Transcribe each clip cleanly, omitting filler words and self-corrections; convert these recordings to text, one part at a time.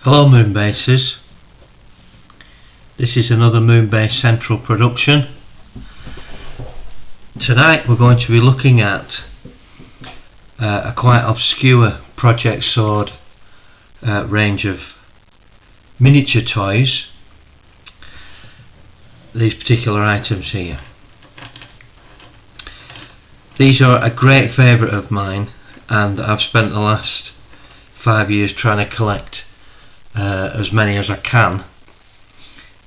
Hello Moonbasers, this is another Moonbase Central production. Tonight we're going to be looking at a quite obscure Project Sword range of miniature toys, these particular items here. These are a great favourite of mine, and I've spent the last 5 years trying to collect as many as I can,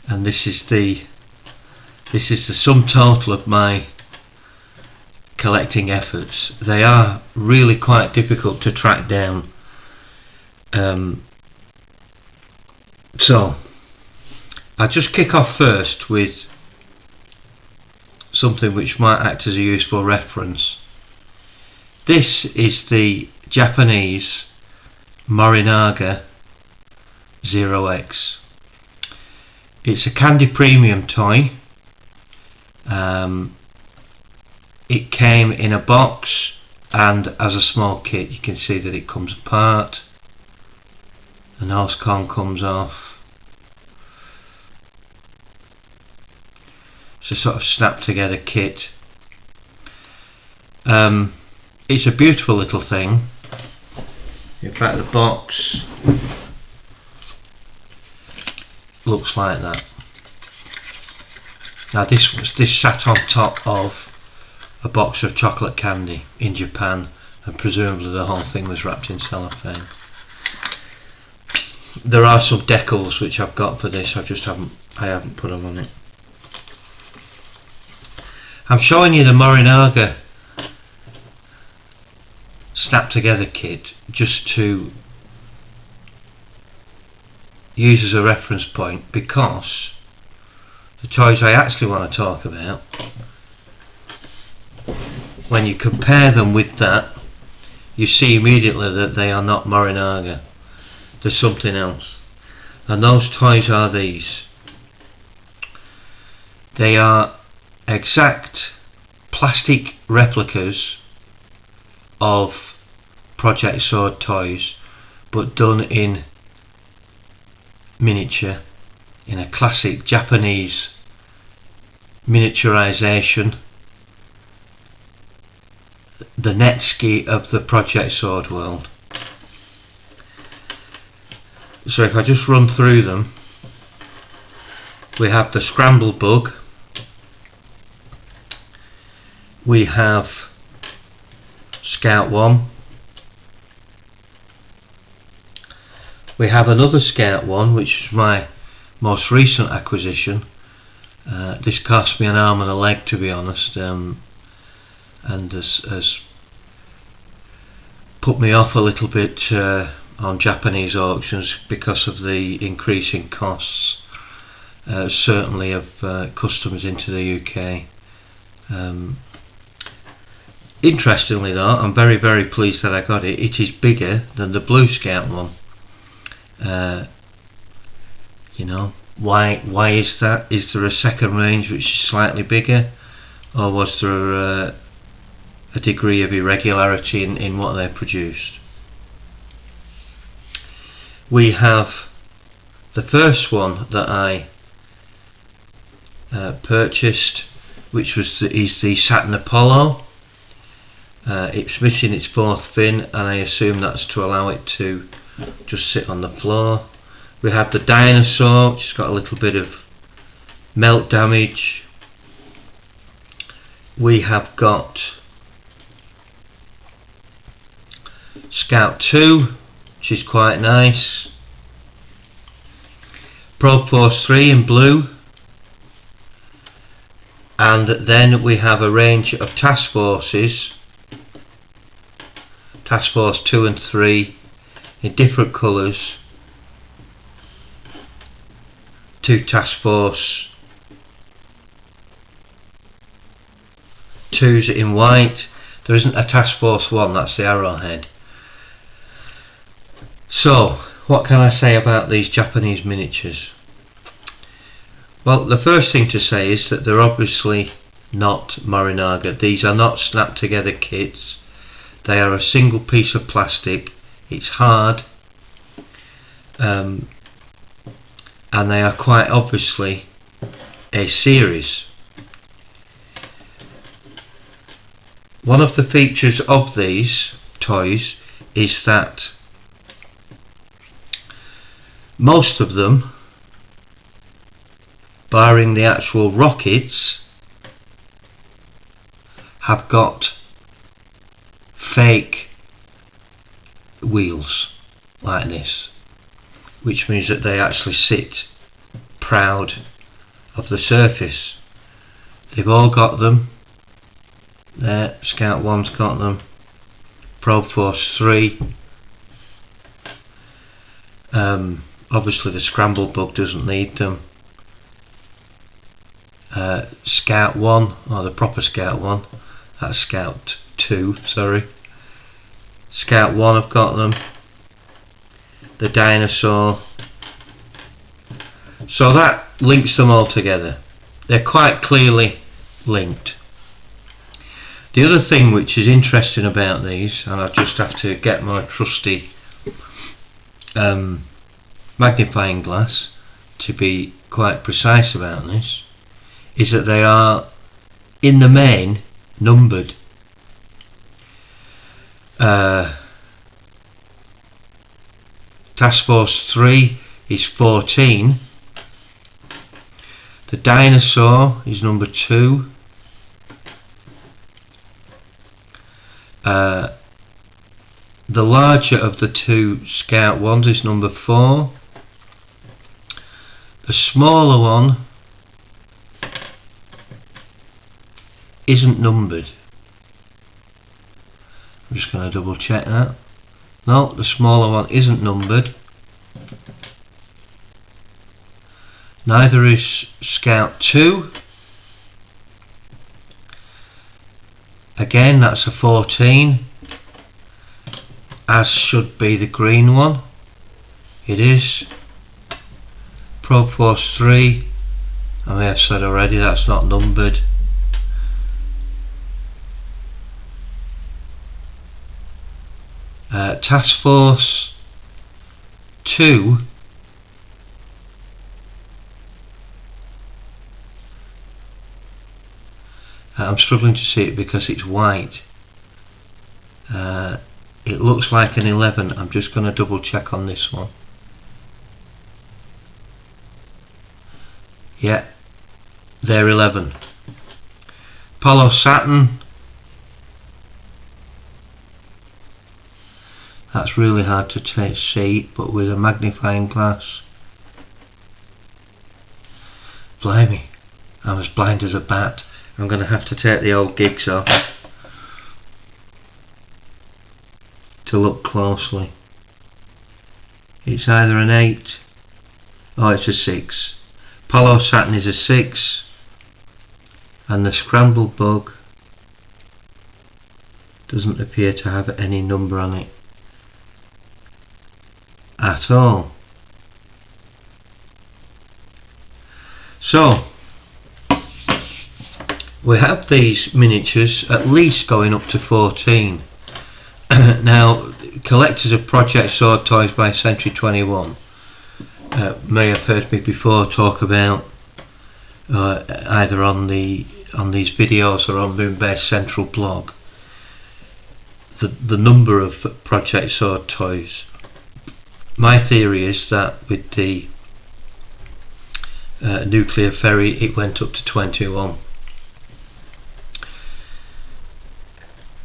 and this is the sum total of my collecting efforts. They are really quite difficult to track down, so I'll just kick off first with something which might act as a useful reference. This is the Japanese Morinaga 0x. It's a candy premium toy. It came in a box and as a small kit. You can see that it comes apart, the nose cone comes off. It's a sort of snap together kit. It's a beautiful little thing. In fact, the box looks like that. Now this sat on top of a box of chocolate candy in Japan, and presumably the whole thing was wrapped in cellophane. There are some decals which I've got for this, I haven't put them on it. I'm showing you the Morinaga snap together kit just to use as a reference point, because the toys I actually want to talk about, when you compare them with that, you see immediately that they are not Morinaga. There's something else, and those toys are these. They are exact plastic replicas of Project Sword toys, but done in miniature, in a classic Japanese miniaturization, the Netsuke of the Project Sword world. So if I just run through them, we have the Scramble Bug, we have Scout 1, we have another Scout 1 which is my most recent acquisition. This cost me an arm and a leg, to be honest, and has put me off a little bit on Japanese auctions because of the increasing costs, certainly of customs into the UK. Interestingly though, I'm very pleased that I got it. It is bigger than the Blue Scout one. You know, why is that? Is there a second range which is slightly bigger, or was there a degree of irregularity in what they produced? We have the first one that I purchased, which is the Saturn Apollo. It's missing its fourth fin, and I assume that's to allow it to just sit on the floor. We have the Dinosaur, which has got a little bit of melt damage. We have got Scout 2, which is quite nice. Probe Force 3 in blue. And then we have a range of Task Forces, Task Force 2 and 3, in different colours. 2 Task Force 2s in white. There isn't a Task Force 1, that's the Arrowhead. So, what can I say about these Japanese miniatures? Well, the first thing to say is that they're obviously not Morinaga. These are not snap together kits. They are a single piece of plastic. It's hard. and they are quite obviously a series. One of the features of these toys is that most of them, barring the actual rockets, have got fake wheels like this, which means that they actually sit proud of the surface. They've all got them. There, Scout 1's got them, Probe Force 3. Obviously the Scramble Bug doesn't need them. Scout 1, or the proper Scout 1, that's Scout 2, sorry. Scout 1 have got them. The dinosaur. So that links them all together. They're quite clearly linked. The other thing which is interesting about these, and I just have to get my trusty magnifying glass to be quite precise about this, is that they are in the main numbered. Task Force 3 is 14. The dinosaur is number 2. The larger of the two Scout 1s is number 4. The smaller one isn't numbered. I'm just going to double check that. No, the smaller one isn't numbered. Neither is Scout 2. Again, that's a 14, as should be the green one. It is. Probe Force 3, I may have said already, that's not numbered. Task Force 2 I'm struggling to see it because it's white. It looks like an 11. I'm just going to double check on this one. Yeah, they're 11. Apollo Saturn, that's really hard to see, but with a magnifying glass, blimey, I'm as blind as a bat. I'm going to have to take the old gigs off to look closely. It's either an 8 or it's a 6. Apollo Saturn is a 6, and the Scramble Bug doesn't appear to have any number on it at all. So we have these miniatures at least going up to 14. Now, collectors of Project Sword Toys by Century 21 may have heard me before talk about either on these videos or on Moonbase Central blog the number of Project Sword toys. My theory is that with the nuclear ferry it went up to 21.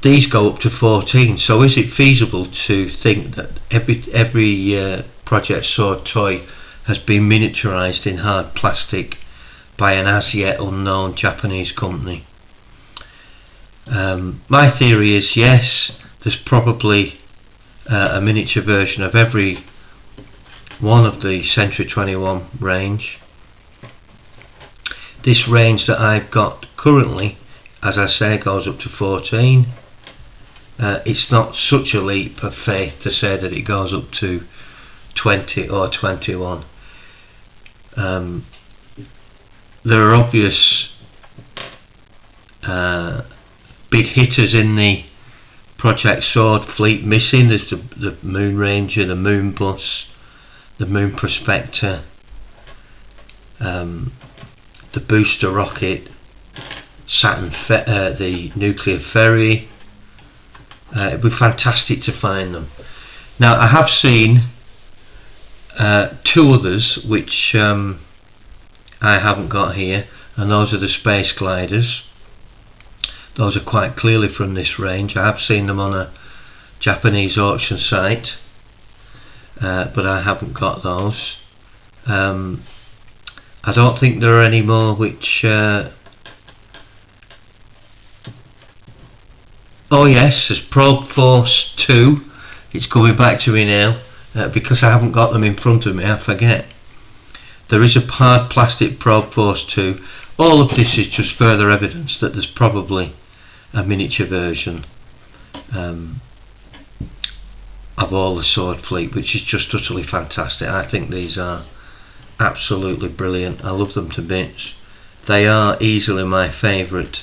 These go up to 14, so is it feasible to think that every Project Sword toy has been miniaturized in hard plastic by an as yet unknown Japanese company? My theory is yes, there's probably a miniature version of every one of the Century 21 range. This range that I've got currently, as I say, goes up to 14. It's not such a leap of faith to say that it goes up to 20 or 21. There are obvious big hitters in the Project Sword fleet missing. There's the Moon Ranger, the Moon Bus, the Moon Prospector, the booster rocket, the nuclear ferry. It'd be fantastic to find them. Now I have seen two others which I haven't got here, and those are the space gliders. Those are quite clearly from this range. I have seen them on a Japanese auction site, but I haven't got those. I don't think there are any more which oh yes, there's Probe Force 2. It's coming back to me now, because I haven't got them in front of me, I forget. There is a hard plastic Probe Force 2. All of this is just further evidence that there's probably a miniature version of all the sword fleet, which is just utterly fantastic. I think these are absolutely brilliant. I love them to bits. They are easily my favourite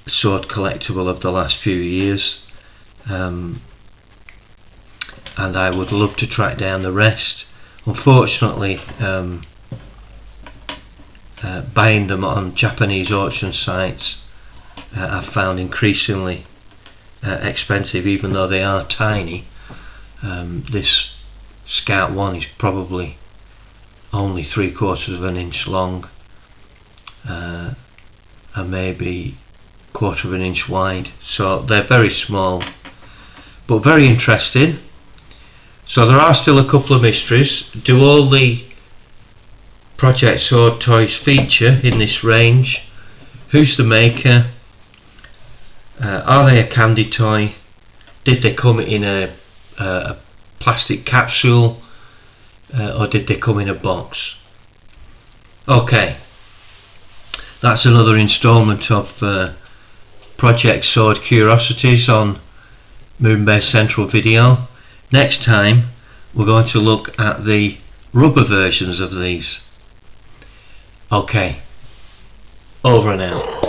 sword collectible of the last few years, and I would love to track down the rest. Unfortunately, buying them on Japanese auction sites I've found increasingly expensive, even though they are tiny. This Scout 1 is probably only 3/4 of an inch long, and maybe 1/4 of an inch wide, so they're very small but very interesting. So there are still a couple of mysteries. Do all the Project Sword toys feature in this range? Who's the maker? Are they a candy toy? Did they come in a plastic capsule, or did they come in a box? Okay, that's another instalment of Project Sword Curiosities on Moonbase Central Video. Next time we're going to look at the rubber versions of these. Okay, over and out.